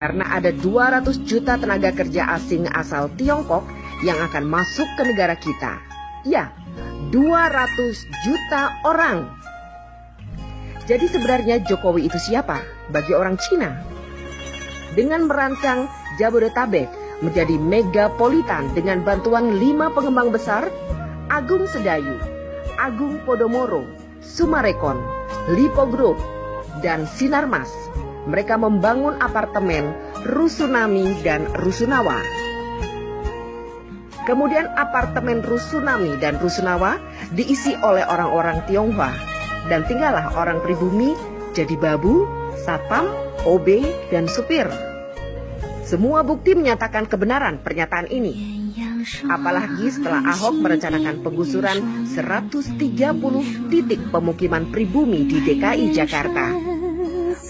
Karena ada 200 juta tenaga kerja asing asal Tiongkok yang akan masuk ke negara kita. Ya, 200 juta orang. Jadi sebenarnya Jokowi itu siapa bagi orang Cina? Dengan merancang Jabodetabek menjadi megapolitan dengan bantuan 5 pengembang besar, Agung Sedayu, Agung Podomoro, Summarecon, Lipo Group, dan Sinarmas. Mereka membangun apartemen Rusunami dan Rusunawa. Kemudian apartemen Rusunami dan Rusunawa diisi oleh orang-orang Tionghoa dan tinggallah orang pribumi jadi babu, satpam, OB, dan supir. Semua bukti menyatakan kebenaran pernyataan ini. Apalagi setelah Ahok merencanakan penggusuran 130 titik pemukiman pribumi di DKI Jakarta.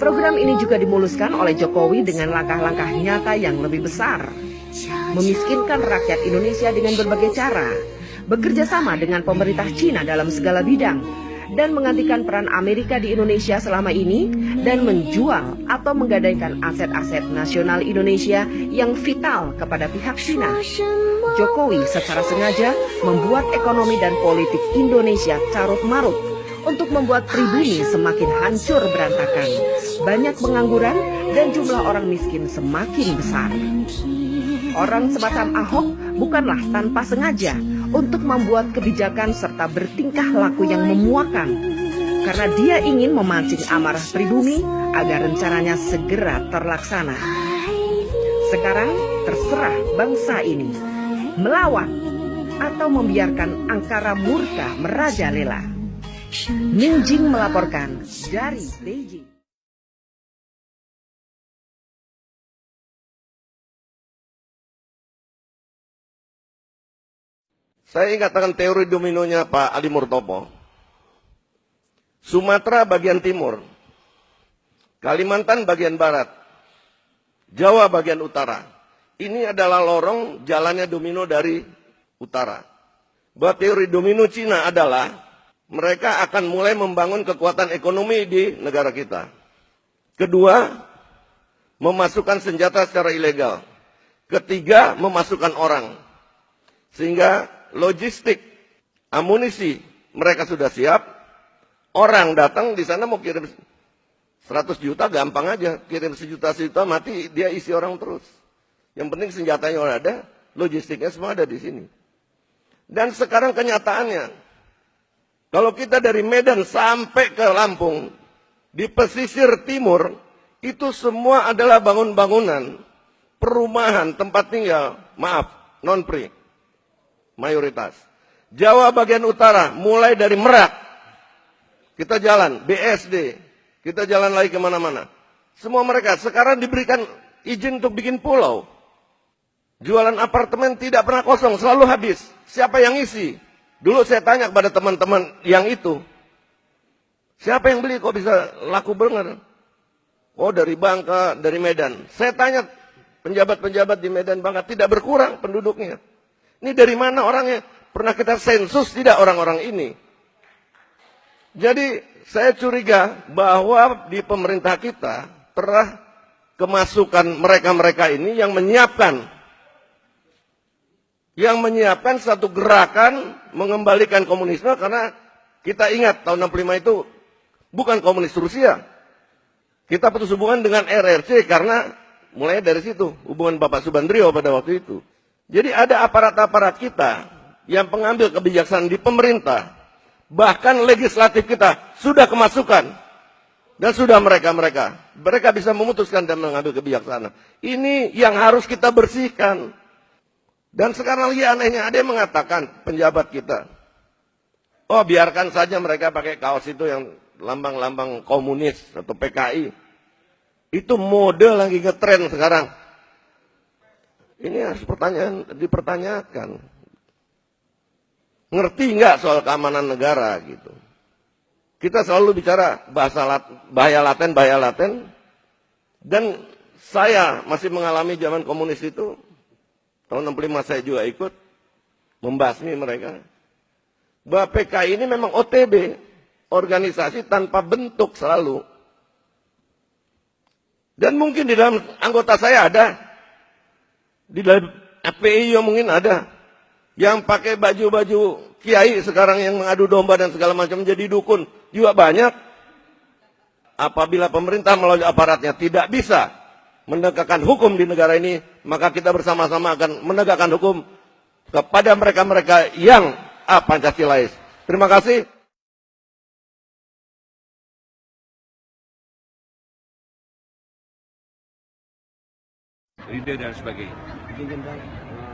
Program ini juga dimuluskan oleh Jokowi dengan langkah-langkah nyata yang lebih besar. Memiskinkan rakyat Indonesia dengan berbagai cara, bekerja sama dengan pemerintah Cina dalam segala bidang, dan menggantikan peran Amerika di Indonesia selama ini, dan menjual atau menggadaikan aset-aset nasional Indonesia yang vital kepada pihak Cina. Jokowi secara sengaja membuat ekonomi dan politik Indonesia carut-marut untuk membuat pribumi semakin hancur berantakan, banyak pengangguran, dan jumlah orang miskin semakin besar. Orang semacam Ahok bukanlah tanpa sengaja untuk membuat kebijakan serta bertingkah laku yang memuakan, karena dia ingin memancing amarah pribumi agar rencananya segera terlaksana. Sekarang terserah bangsa ini melawan atau membiarkan angkara murka merajalela. Minjing melaporkan dari Beijing. Saya katakan teori dominonya Pak Ali Murtopo. Sumatera bagian timur, Kalimantan bagian barat, Jawa bagian utara. Ini adalah lorong jalannya domino dari utara. Bahwa teori domino Cina adalah mereka akan mulai membangun kekuatan ekonomi di negara kita. Kedua, memasukkan senjata secara ilegal. Ketiga, memasukkan orang. Sehingga logistik, amunisi mereka sudah siap. Orang datang di sana mau kirim 100 juta gampang aja. Kirim sejuta mati dia isi orang terus. Yang penting senjatanya udah ada, logistiknya semua ada di sini. Dan sekarang kenyataannya, kalau kita dari Medan sampai ke Lampung, di pesisir timur, itu semua adalah bangun-bangunan, perumahan, tempat tinggal, maaf, non-pri, mayoritas. Jawa bagian utara, mulai dari Merak, kita jalan, BSD, kita jalan lagi kemana-mana. Semua mereka sekarang diberikan izin untuk bikin pulau. Jualan apartemen tidak pernah kosong, selalu habis. Siapa yang isi? Dulu saya tanya kepada teman-teman yang itu, siapa yang beli kok bisa laku bener? Oh dari Bangka, dari Medan. Saya tanya penjabat-penjabat di Medan Bangka, tidak berkurang penduduknya. Ini dari mana orangnya? Pernah kita sensus tidak orang-orang ini? Jadi saya curiga bahwa di pemerintah kita pernah kemasukan mereka-mereka ini yang menyiapkan satu gerakan mengembalikan komunisme, karena kita ingat tahun 65 itu bukan komunis Rusia. Kita putus hubungan dengan RRC karena mulai dari situ hubungan Bapak Subandrio pada waktu itu. Jadi ada aparat-aparat kita yang pengambil kebijaksanaan di pemerintah, bahkan legislatif kita sudah kemasukan dan sudah mereka bisa memutuskan dan mengambil kebijaksanaan. Ini yang harus kita bersihkan. Dan sekarang lagi anehnya ada yang mengatakan penjabat kita, oh biarkan saja mereka pakai kaos itu yang lambang-lambang komunis atau PKI. Itu mode lagi ngetren sekarang. Ini harus dipertanyakan. Ngerti nggak soal keamanan negara gitu? Kita selalu bicara bahaya laten. Dan saya masih mengalami zaman komunis itu. Tahun 65 saya juga ikut membasmi mereka. Bahwa PKI ini memang OTB, organisasi tanpa bentuk selalu. Dan mungkin di dalam anggota saya ada, di dalam FPI yang mungkin ada, yang pakai baju-baju kiai sekarang yang mengadu domba dan segala macam jadi dukun juga banyak. Apabila pemerintah melalui aparatnya tidak bisa menegakkan hukum di negara ini, maka kita bersama-sama akan menegakkan hukum kepada mereka-mereka yang Pancasilais. Terima kasih. Ide dan sebagainya. Izin Bang,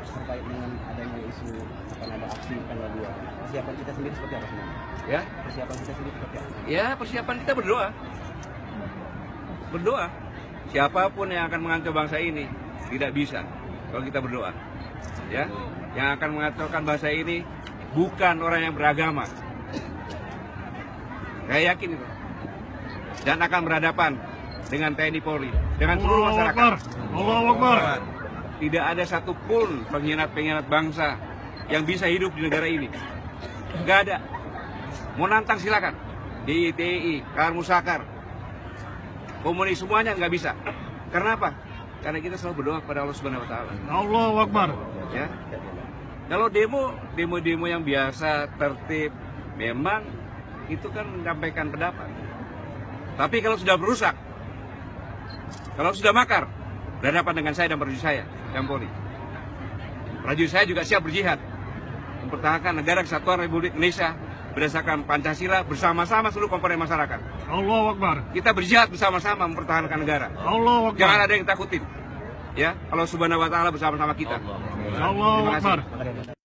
terkait dengan adanya isu akan ada aksi tanggal 2. Persiapan kita sendiri seperti apa sebenarnya? Ya, Persiapan kita sendiri seperti apa? ya persiapan kita berdoa. Berdoa. Siapapun yang akan mengacau bangsa ini tidak bisa kalau kita berdoa. Ya, yang akan mengacaukan bangsa ini bukan orang yang beragama. Saya yakin itu. Dan akan berhadapan dengan TNI Polri, dengan seluruh masyarakat. Allahu Akbar. Tidak ada satupun pengkhianat-pengkhianat bangsa yang bisa hidup di negara ini. Nggak ada. Mau nantang silakan. DITI, Kahar Musakar, komunis semuanya nggak bisa. Karena apa? Karena kita selalu berdoa kepada Allah Subhanahu Wa Taala. Allahu Akbar. Ya. Kalau demo yang biasa, tertib, memang itu kan menyampaikan pendapat. Tapi kalau sudah berusak, kalau sudah makar, berhadapan dengan saya dan prajurit saya, dan Polri. Prajurit saya juga siap berjihad, mempertahankan negara kesatuan Republik Indonesia berdasarkan Pancasila bersama-sama seluruh komponen masyarakat. Allahu Akbar. Kita berjihad bersama-sama mempertahankan negara. Allahu Akbar. Jangan ada yang takutin. Ya, Allah Subhanahu Wa Taala bersama-sama kita. Allahu Terima kasih. Akbar.